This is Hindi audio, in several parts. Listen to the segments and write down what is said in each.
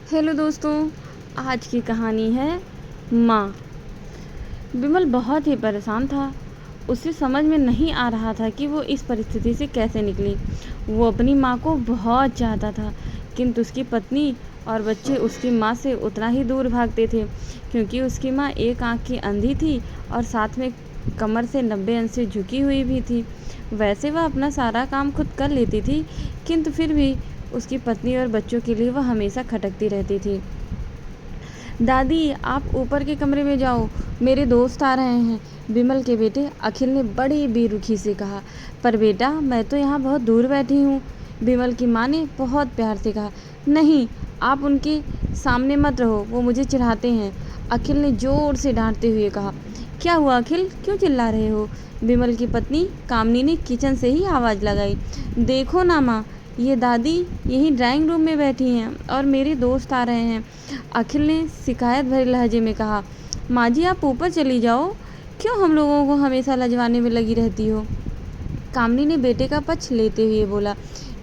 हेलो दोस्तों, आज की कहानी है माँ। विमल बहुत ही परेशान था। उसे समझ में नहीं आ रहा था कि वो इस परिस्थिति से कैसे निकली। वो अपनी माँ को बहुत चाहता था, किंतु उसकी पत्नी और बच्चे उसकी माँ से उतना ही दूर भागते थे, क्योंकि उसकी माँ एक आँख की अंधी थी और साथ में कमर से 90 अंश से झुकी हुई भी थी। वैसे वह अपना सारा काम खुद कर लेती थी, किंतु फिर भी उसकी पत्नी और बच्चों के लिए वह हमेशा खटकती रहती थी। दादी, आप ऊपर के कमरे में जाओ, मेरे दोस्त आ रहे हैं, विमल के बेटे अखिल ने बड़ी बेरुखी से कहा। पर बेटा, मैं तो यहाँ बहुत दूर बैठी हूँ, विमल की माँ ने बहुत प्यार से कहा। नहीं, आप उनके सामने मत रहो, वो मुझे चिढ़ाते हैं, अखिल ने जोर से डांटते हुए कहा। क्या हुआ अखिल, क्यों चिल्ला रहे हो? विमल की पत्नी कामनी ने किचन से ही आवाज़ लगाई। देखो ना माँ, ये दादी यहीं ड्राइंग रूम में बैठी हैं और मेरे दोस्त आ रहे हैं, अखिल ने शिकायत भरे लहजे में कहा। माँ जी, आप ऊपर चली जाओ, क्यों हम लोगों को हमेशा लजवाने में लगी रहती हो? कामनी ने बेटे का पक्ष लेते हुए बोला।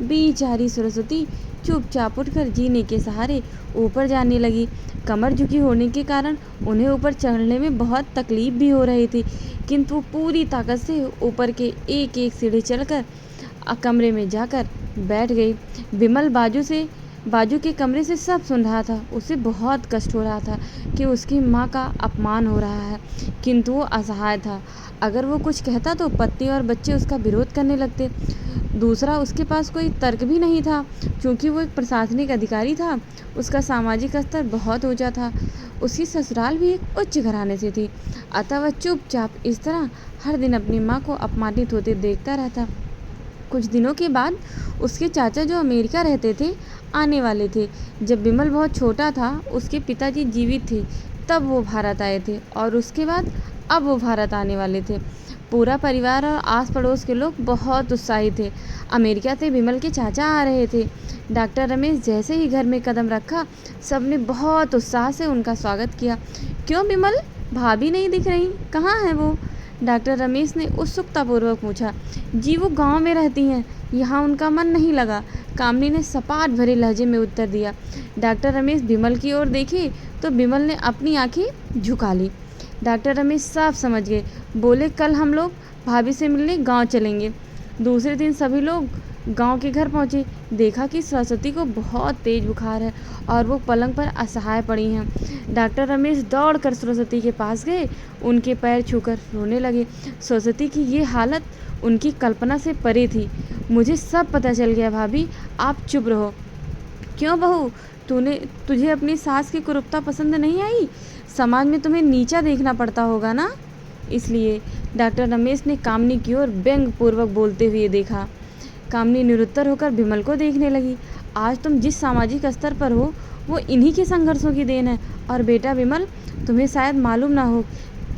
बेचारी सरस्वती चुपचाप उठकर जीने के सहारे ऊपर जाने लगी। कमर झुकी होने के कारण उन्हें ऊपर चढ़ने में बहुत तकलीफ भी हो रही थी, किंतु वो पूरी ताकत से ऊपर के एक एक सीढ़ी चढ़कर कमरे में जाकर बैठ गई। विमल बाजू के कमरे से सब सुन रहा था। उसे बहुत कष्ट हो रहा था कि उसकी माँ का अपमान हो रहा है, किंतु वो असहाय था। अगर वो कुछ कहता तो पत्नी और बच्चे उसका विरोध करने लगते। दूसरा, उसके पास कोई तर्क भी नहीं था, क्योंकि वो एक प्रशासनिक अधिकारी था। उसका सामाजिक स्तर बहुत ऊंचा था। उसकी ससुराल भी एक उच्च घराने से थी, अतः वह चुपचाप इस तरह हर दिन अपनी माँ को अपमानित होते देखता रहता। कुछ दिनों के बाद उसके चाचा, जो अमेरिका रहते थे, आने वाले थे। जब विमल बहुत छोटा था, उसके पिताजी जीवित थे, तब वो भारत आए थे, और उसके बाद अब वो भारत आने वाले थे। पूरा परिवार और आस पड़ोस के लोग बहुत उत्साहित थे। अमेरिका से विमल के चाचा आ रहे थे। डॉक्टर रमेश जैसे ही घर में कदम रखा, सबने बहुत उत्साह से उनका स्वागत किया। क्यों विमल, भाभी नहीं दिख रही, कहाँ है वो? डॉक्टर रमेश ने उत्सुकतापूर्वक पूछा। जी, वो गांव में रहती हैं, यहाँ उनका मन नहीं लगा, कामनी ने सपाट भरे लहजे में उत्तर दिया। डॉक्टर रमेश विमल की ओर देखे तो विमल ने अपनी आंखें झुका ली। डॉक्टर रमेश साफ समझ गए, बोले, कल हम लोग भाभी से मिलने गांव चलेंगे। दूसरे दिन सभी लोग गांव के घर पहुंचे। देखा कि सरस्वती को बहुत तेज बुखार है और वो पलंग पर असहाय पड़ी हैं। डॉक्टर रमेश दौड़कर सरस्वती के पास गए, उनके पैर छूकर रोने लगे। सरस्वती की ये हालत उनकी कल्पना से परे थी। मुझे सब पता चल गया भाभी, आप चुप रहो। क्यों बहू, तुझे अपनी सास की कुरूपता पसंद नहीं आई? समाज में तुम्हें नीचा देखना पड़ता होगा ना, इसलिए। डॉक्टर रमेश ने कामनी की ओर व्यंग पूर्वक बोलते हुए देखा। कामनी निरुत्तर होकर विमल को देखने लगी। आज तुम जिस सामाजिक स्तर पर हो, वो इन्हीं के संघर्षों की देन है। और बेटा विमल, तुम्हें शायद मालूम ना हो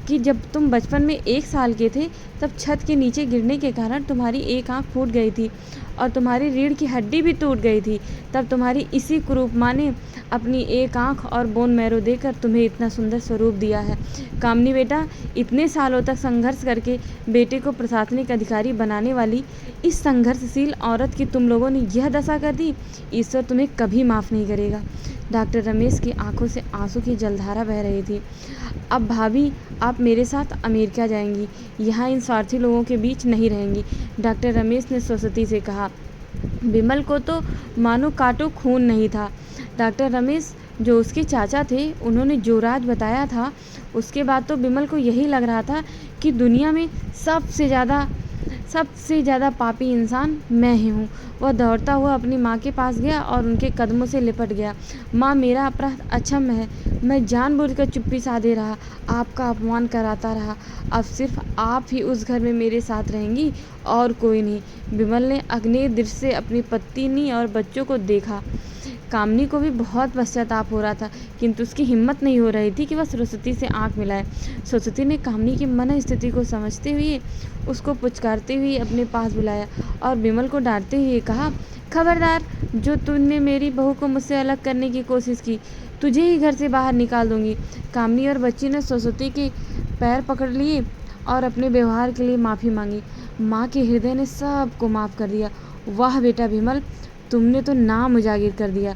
कि जब तुम बचपन में 1 साल के थे, तब छत के नीचे गिरने के कारण तुम्हारी एक आंख फूट गई थी और तुम्हारी रीढ़ की हड्डी भी टूट गई थी। तब तुम्हारी इसी कुरूप माँ ने अपनी एक आंख और बोन मैरो देकर तुम्हें इतना सुंदर स्वरूप दिया है। कामनी बेटा, इतने सालों तक संघर्ष करके बेटे को प्रशासनिक अधिकारी बनाने वाली इस संघर्षशील औरत की तुम लोगों ने यह दशा कर दी, ईश्वर तुम्हें कभी माफ़ नहीं करेगा। डॉक्टर रमेश की आंखों से आंसू की जलधारा बह रही थी। अब भाभी, आप मेरे साथ अमेरिका जाएंगी, यहाँ इन स्वार्थी लोगों के बीच नहीं रहेंगी, डॉक्टर रमेश ने सरस्वती से कहा। विमल को तो मानो काटो खून नहीं था। डॉक्टर रमेश, जो उसके चाचा थे, उन्होंने जो राज बताया था, उसके बाद तो विमल को यही लग रहा था कि दुनिया में सबसे ज़्यादा पापी इंसान मैं ही हूँ। वह दौड़ता हुआ अपनी माँ के पास गया और उनके कदमों से लिपट गया। माँ, मेरा अपराध अक्षम्य है, मैं जानबूझकर चुप्पी साधे रहा, आपका अपमान कराता रहा। अब सिर्फ आप ही उस घर में मेरे साथ रहेंगी और कोई नहीं। विमल ने अग्नि दृष्टि से अपनी पत्नी और बच्चों को देखा। कामनी को भी बहुत पश्चाताप हो रहा था, किंतु उसकी हिम्मत नहीं हो रही थी कि वह सरस्वती से आंख मिलाए। सरस्वती ने कामनी की मन स्थिति को समझते हुए उसको पुचकारते हुए अपने पास बुलाया और विमल को डांटते हुए कहा, खबरदार, जो तुमने मेरी बहू को मुझसे अलग करने की कोशिश की, तुझे ही घर से बाहर निकाल दूंगी। कामनी और बच्ची ने सरस्वती के पैर पकड़ लिए और अपने व्यवहार के लिए माफ़ी मांगी। माँ के हृदय ने सबको माफ़ कर दिया। वाह बेटा विमल, तुमने तो नाम उजागर कर दिया।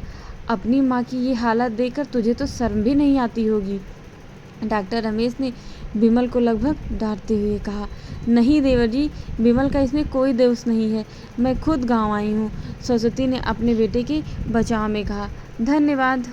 अपनी माँ की ये हालत देखकर तुझे तो शर्म भी नहीं आती होगी। डॉक्टर रमेश ने विमल को लगभग डांटते हुए कहा। नहीं देवर जी, विमल का इसमें कोई दोष नहीं है, मैं खुद गाँव आई हूँ, सरस्वती ने अपने बेटे के बचाव में कहा। धन्यवाद।